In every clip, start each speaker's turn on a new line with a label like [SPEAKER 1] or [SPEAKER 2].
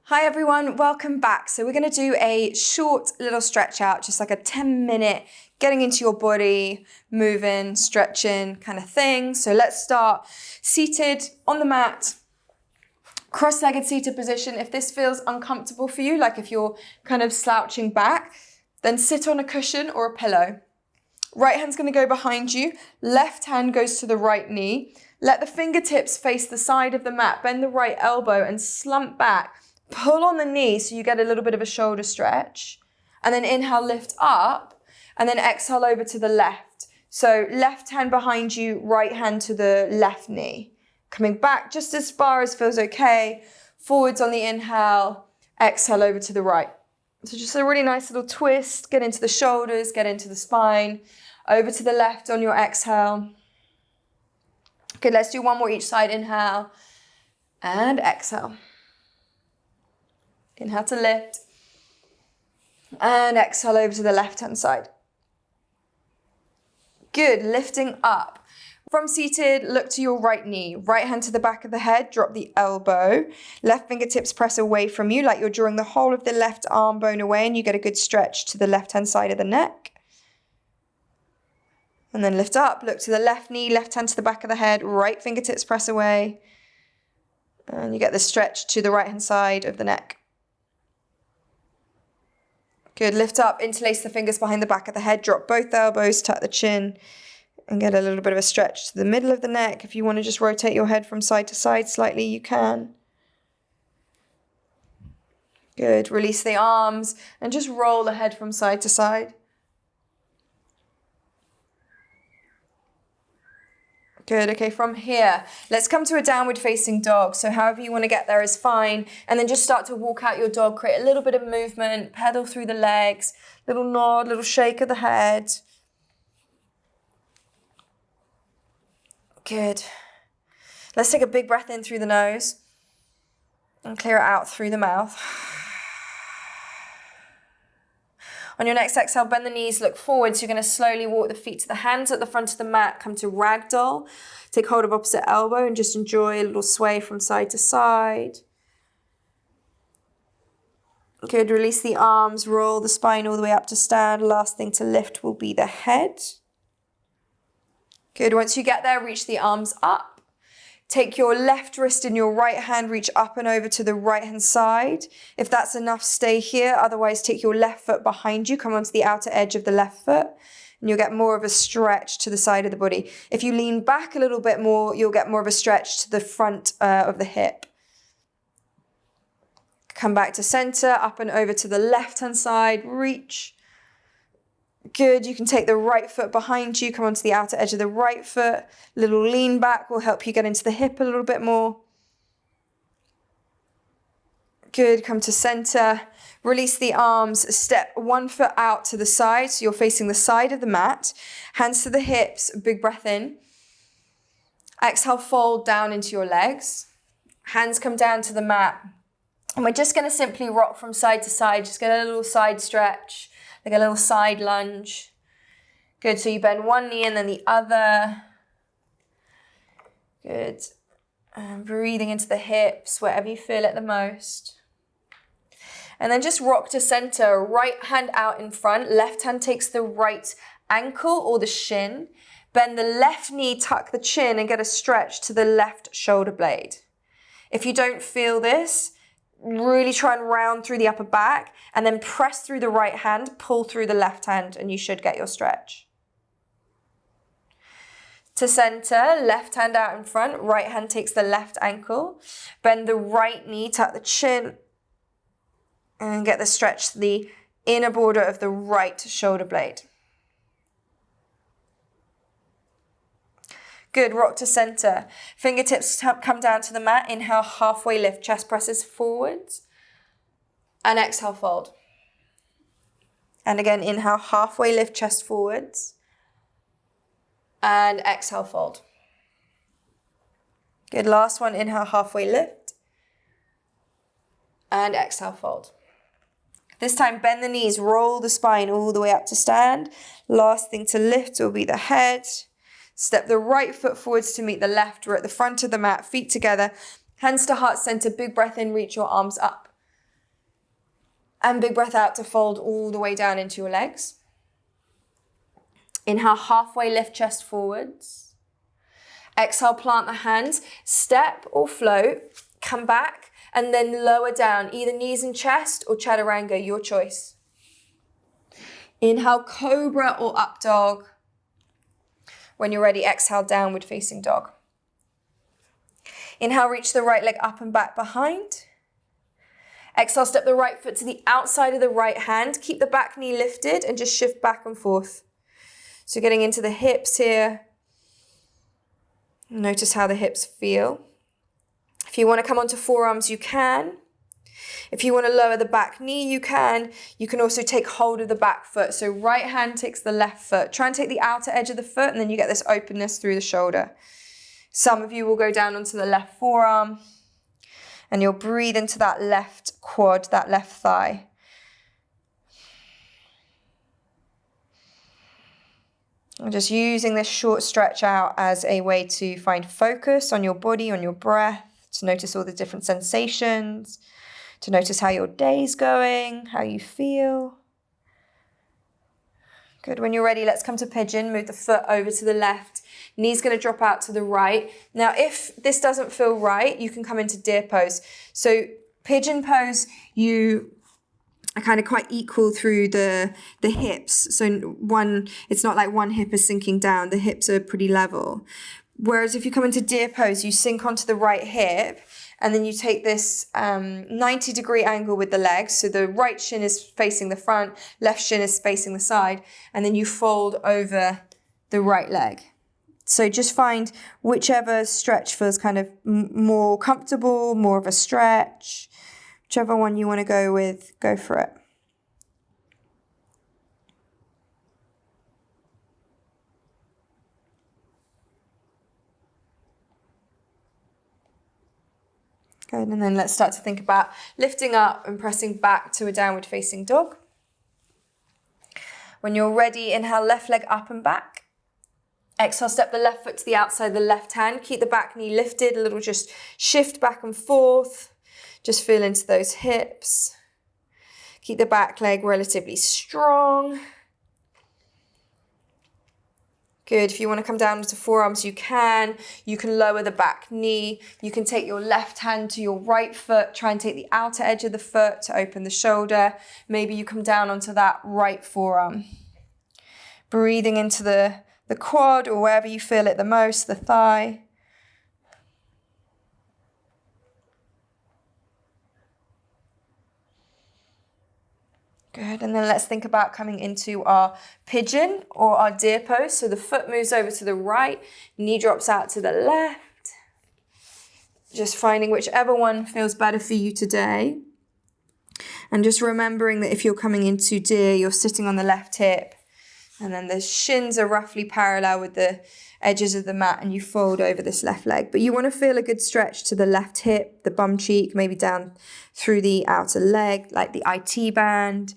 [SPEAKER 1] Hi everyone, welcome back. So we're going to do a short little stretch out, just like a 10-minute getting into your body, moving, stretching kind of thing. So let's start seated on the mat, cross-legged seated position. If this feels uncomfortable for you, like if you're kind of slouching back, then sit on a cushion or a pillow. Right hand's going to go behind you, left hand goes to the right knee. Let the fingertips face the side of the mat, bend the right elbow and slump back. Pull on the knee so you get a little bit of a shoulder stretch. And then inhale, lift up, and then exhale over to the left. So left hand behind you, right hand to the left knee. Coming back just as far as feels okay. Forwards on the inhale, exhale over to the right. So just a really nice little twist. Get into the shoulders, get into the spine. Over to the left on your exhale. Good, let's do one more each side. Inhale and exhale. Inhale to lift. And exhale over to the left-hand side. Good, lifting up. From seated, look to your right knee. Right hand to the back of the head, drop the elbow. Left fingertips press away from you like you're drawing the whole of the left arm bone away and you get a good stretch to the left-hand side of the neck. And then lift up, look to the left knee, left hand to the back of the head, right fingertips press away. And you get the stretch to the right-hand side of the neck. Good, lift up, interlace the fingers behind the back of the head, drop both elbows, tuck the chin, and get a little bit of a stretch to the middle of the neck. If you want to just rotate your head from side to side slightly, you can. Good, release the arms, and just roll the head from side to side. Good, okay, from here, let's come to a downward facing dog. So however you want to get there is fine. And then just start to walk out your dog, create a little bit of movement, pedal through the legs, little nod, little shake of the head. Good. Let's take a big breath in through the nose and clear it out through the mouth. On your next exhale, bend the knees, look forward. So you're going to slowly walk the feet to the hands at the front of the mat, come to ragdoll. Take hold of opposite elbow and just enjoy a little sway from side to side. Good, release the arms, roll the spine all the way up to stand. Last thing to lift will be the head. Good, once you get there, reach the arms up. Take your left wrist in your right hand, reach up and over to the right hand side. If that's enough, stay here. Otherwise, take your left foot behind you, come onto the outer edge of the left foot, and you'll get more of a stretch to the side of the body. If you lean back a little bit more, you'll get more of a stretch to the front of the hip. Come back to center, up and over to the left hand side, reach. Good, you can take the right foot behind you, come onto the outer edge of the right foot. Little lean back will help you get into the hip a little bit more. Good, come to center. Release the arms, step one foot out to the side, so you're facing the side of the mat. Hands to the hips, big breath in. Exhale, fold down into your legs. Hands come down to the mat. And we're just going to simply rock from side to side, just get a little side stretch. Like a little side lunge. Good, so you bend one knee and then the other. Good. And breathing into the hips, wherever you feel it the most. And then just rock to center, right hand out in front, left hand takes the right ankle or the shin. Bend the left knee, tuck the chin and get a stretch to the left shoulder blade. If you don't feel this, really try and round through the upper back and then press through the right hand, pull through the left hand, and you should get your stretch. To center, left hand out in front, right hand takes the left ankle. Bend the right knee, tuck the chin, and get the stretch to the inner border of the right shoulder blade. Good, rock to center. Fingertips come down to the mat. Inhale, halfway lift, chest presses forwards. And exhale, fold. And again, inhale, halfway lift, chest forwards. And exhale, fold. Good, last one, inhale, halfway lift. And exhale, fold. This time, bend the knees, roll the spine all the way up to stand. Last thing to lift will be the head. Step the right foot forwards to meet the left. We're at the front of the mat, feet together, hands to heart center, big breath in, reach your arms up. And big breath out to fold all the way down into your legs. Inhale, halfway lift chest forwards. Exhale, plant the hands, step or float, come back, and then lower down, either knees and chest or chaturanga, your choice. Inhale, cobra or up dog. When you're ready, exhale, downward facing dog. Inhale, reach the right leg up and back behind. Exhale, step the right foot to the outside of the right hand. Keep the back knee lifted and just shift back and forth. So getting into the hips here. Notice how the hips feel. If you want to come onto forearms, you can. If you want to lower the back knee, you can. You can also take hold of the back foot. So right hand takes the left foot. Try and take the outer edge of the foot, and then you get this openness through the shoulder. Some of you will go down onto the left forearm, and you'll breathe into that left quad, that left thigh. I'm just using this short stretch out as a way to find focus on your body, on your breath, to notice all the different sensations, to notice how your day's going, how you feel. Good. When you're ready, let's come to pigeon. Move the foot over to the left. Knee's going to drop out to the right. Now, if this doesn't feel right, you can come into deer pose. So pigeon pose, you are kind of quite equal through the hips. So it's not like one hip is sinking down. The hips are pretty level. Whereas if you come into deer pose, you sink onto the right hip, and then you take this 90-degree angle with the legs. So the right shin is facing the front, left shin is facing the side, and then you fold over the right leg. So just find whichever stretch feels kind of more comfortable, more of a stretch. Whichever one you want to go with, go for it. Good, and then let's start to think about lifting up and pressing back to a downward facing dog. When you're ready, inhale, left leg up and back. Exhale, step the left foot to the outside of the left hand. Keep the back knee lifted, a little just shift back and forth. Just feel into those hips. Keep the back leg relatively strong. Good. If you want to come down to forearms, you can. You can lower the back knee. You can take your left hand to your right foot. Try and take the outer edge of the foot to open the shoulder. Maybe you come down onto that right forearm. Breathing into the quad or wherever you feel it the most, the thigh. Good, and then let's think about coming into our pigeon or our deer pose. So the foot moves over to the right, knee drops out to the left. Just finding whichever one feels better for you today. And just remembering that if you're coming into deer, you're sitting on the left hip, and then the shins are roughly parallel with the edges of the mat, and you fold over this left leg. But you want to feel a good stretch to the left hip, the bum cheek, maybe down through the outer leg, like the IT band.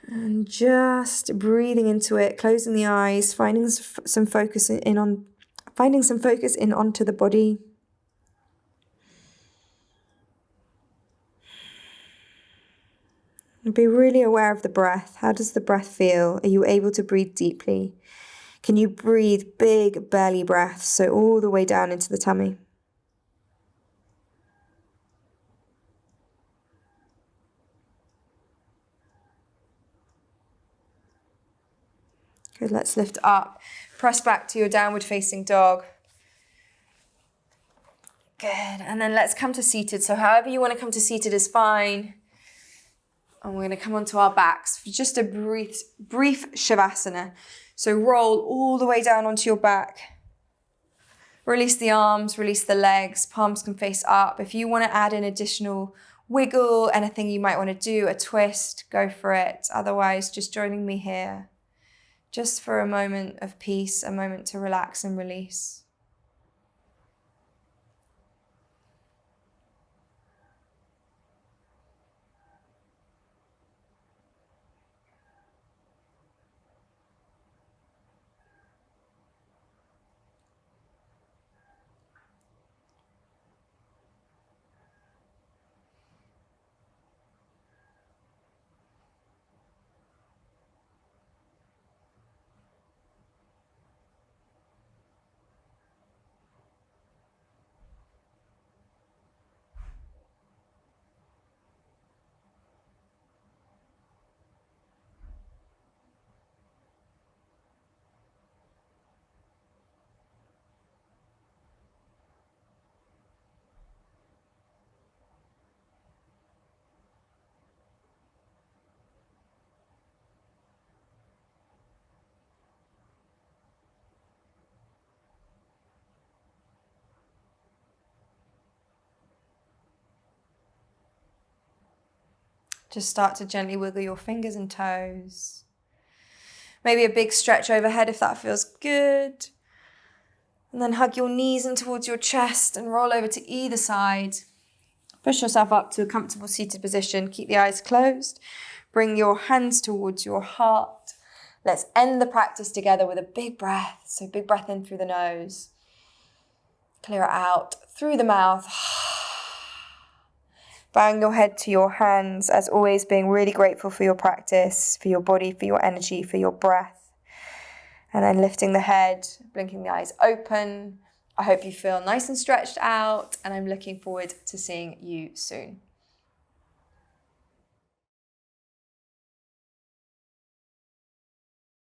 [SPEAKER 1] And just breathing into it, closing the eyes, finding some focus in onto the body. And be really aware of the breath. How does the breath feel? Are you able to breathe deeply? Can you breathe big belly breaths, so all the way down into the tummy? Good, let's lift up. Press back to your downward facing dog. Good, and then let's come to seated. So however you want to come to seated is fine. And we're going to come onto our backs for just a brief shavasana. So roll all the way down onto your back. Release the arms, release the legs, palms can face up. If you want to add an additional wiggle, anything you might want to do, a twist, go for it. Otherwise, just joining me here. Just for a moment of peace, a moment to relax and release. Just start to gently wiggle your fingers and toes. Maybe a big stretch overhead if that feels good. And then hug your knees in towards your chest and roll over to either side. Push yourself up to a comfortable seated position. Keep the eyes closed. Bring your hands towards your heart. Let's end the practice together with a big breath. So big breath in through the nose. Clear it out through the mouth. Bowing your head to your hands, as always, being really grateful for your practice, for your body, for your energy, for your breath. And then lifting the head, blinking the eyes open. I hope you feel nice and stretched out, and I'm looking forward to seeing you soon.